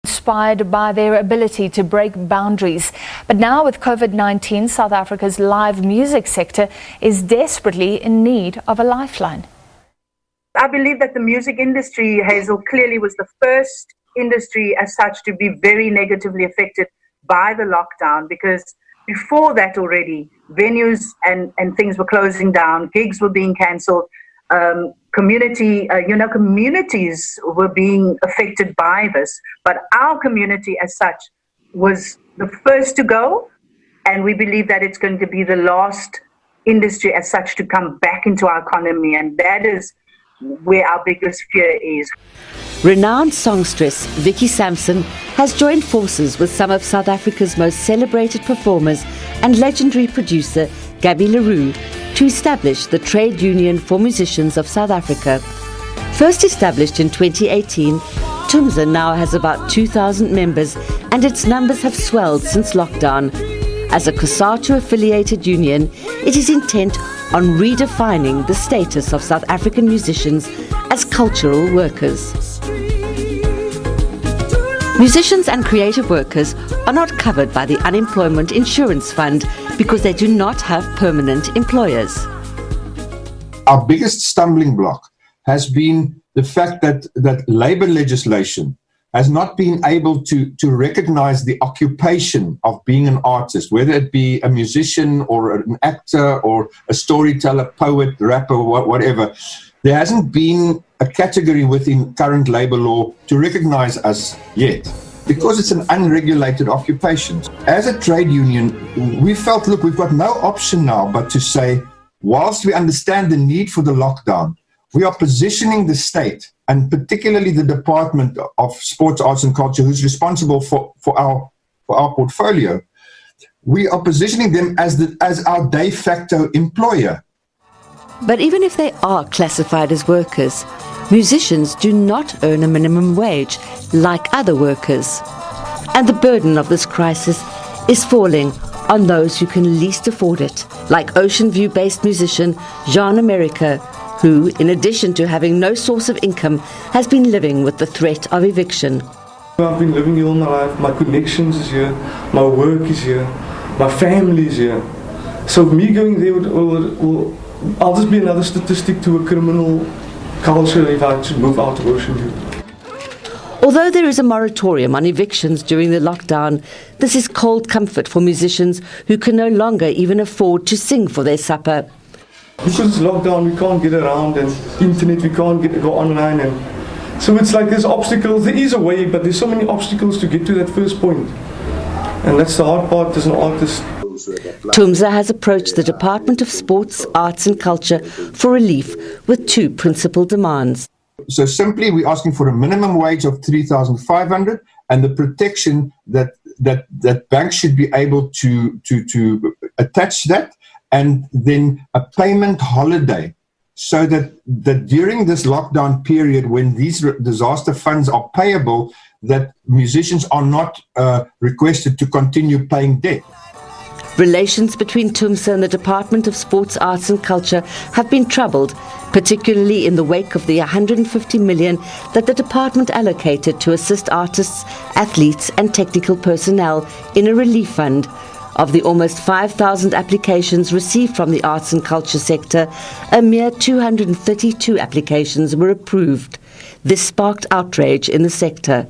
Inspired by their ability to break boundaries. But now with COVID-19, South Africa's live music sector is desperately in need of a lifeline. I believe that the music industry, Hazel, clearly was the first industry as such to be very negatively affected by the lockdown, because before that already venues and things were closing down, gigs were being cancelled, communities were being affected by this. But our community as such was the first to go, and we believe that it's going to be the last industry as such to come back into our economy, and that is where our biggest fear is. Renowned songstress Vicky Sampson has joined forces with some of South Africa's most celebrated performers and legendary producer Gabby LaRue to establish the Trade Union for Musicians of South Africa. First established in 2018, TUMSA now has about 2,000 members, and its numbers have swelled since lockdown. As a COSATU-affiliated union, it is intent on redefining the status of South African musicians as cultural workers. Musicians and creative workers are not covered by the Unemployment Insurance Fund because they do not have permanent employers. Our biggest stumbling block has been the fact that labour legislation has not been able to recognize the occupation of being an artist, whether it be a musician or an actor or a storyteller, poet, rapper, whatever. There hasn't been a category within current labour law to recognize us yet, because it's an unregulated occupation. As a trade union, we felt, look, we've got no option now but to say, whilst we understand the need for the lockdown, we are positioning the state, and particularly the Department of Sports, Arts and Culture, who's responsible for our portfolio. We are positioning them as our de facto employer. But even if they are classified as workers, musicians do not earn a minimum wage like other workers. And the burden of this crisis is falling on those who can least afford it, like Ocean View-based musician Jean America, who, in addition to having no source of income, has been living with the threat of eviction. I've been living here all my life. My connections is here, my work is here, my family is here. So me going there I'll just be another statistic to a criminal culture if I should move out of Ocean View. Although there is a moratorium on evictions during the lockdown, this is cold comfort for musicians who can no longer even afford to sing for their supper. Because it's lockdown, we can't get around, and internet, we can't go online, and so it's like there's obstacles. There is a way, but there's so many obstacles to get to that first point, and that's the hard part as an artist. TUMSA has approached the Department of Sports, Arts and Culture for relief with two principal demands. So simply, we're asking for a minimum wage of 3,500 and the protection that banks should be able to attach that, and then a payment holiday, so that during this lockdown period, when these disaster funds are payable, that musicians are not requested to continue paying debt. Relations between TUMSA and the Department of Sports, Arts and Culture have been troubled, particularly in the wake of the 150 million that the department allocated to assist artists, athletes and technical personnel in a relief fund. Of the almost 5,000 applications received from the arts and culture sector, a mere 232 applications were approved. This sparked outrage in the sector.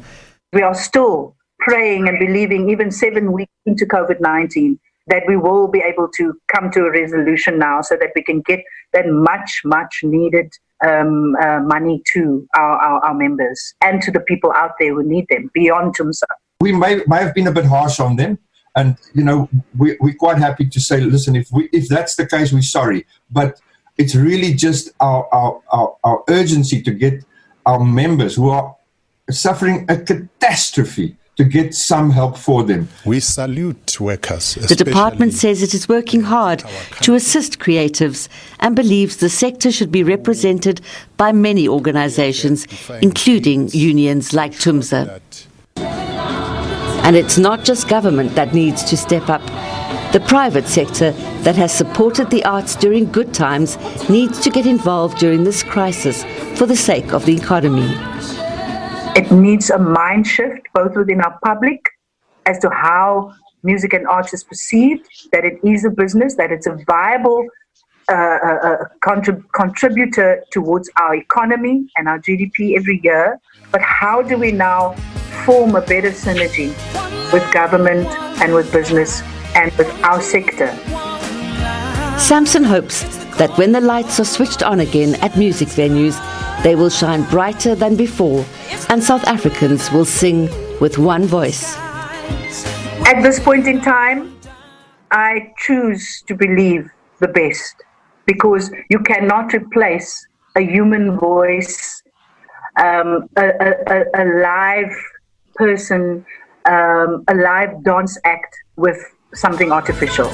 We are still praying and believing, even 7 weeks into COVID-19, that we will be able to come to a resolution now, so that we can get that much needed money to our members and to the people out there who need them beyond TUMSA. We may have been a bit harsh on them, and we're quite happy to say, listen, if that's the case, we're sorry, but it's really just our urgency to get our members who are suffering a catastrophe to get some help for them. We salute workers. The department says it is working hard to assist creatives and believes the sector should be represented by many organizations, including unions like TUMSA. And it's not just government that needs to step up. The private sector that has supported the arts during good times needs to get involved during this crisis for the sake of the economy. It needs a mind shift, both within our public, as to how music and arts is perceived, that it is a business, that it's a viable contributor towards our economy and our GDP every year. But how do we now form a better synergy with government and with business and with our sector? Samson hopes that when the lights are switched on again at music venues, they will shine brighter than before and South Africans will sing with one voice. At this point in time, I choose to believe the best, because you cannot replace a human voice, a live person, a live dance act with something artificial.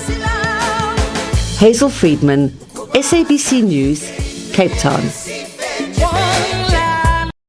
Hazel Friedman, SABC News, Cape Town.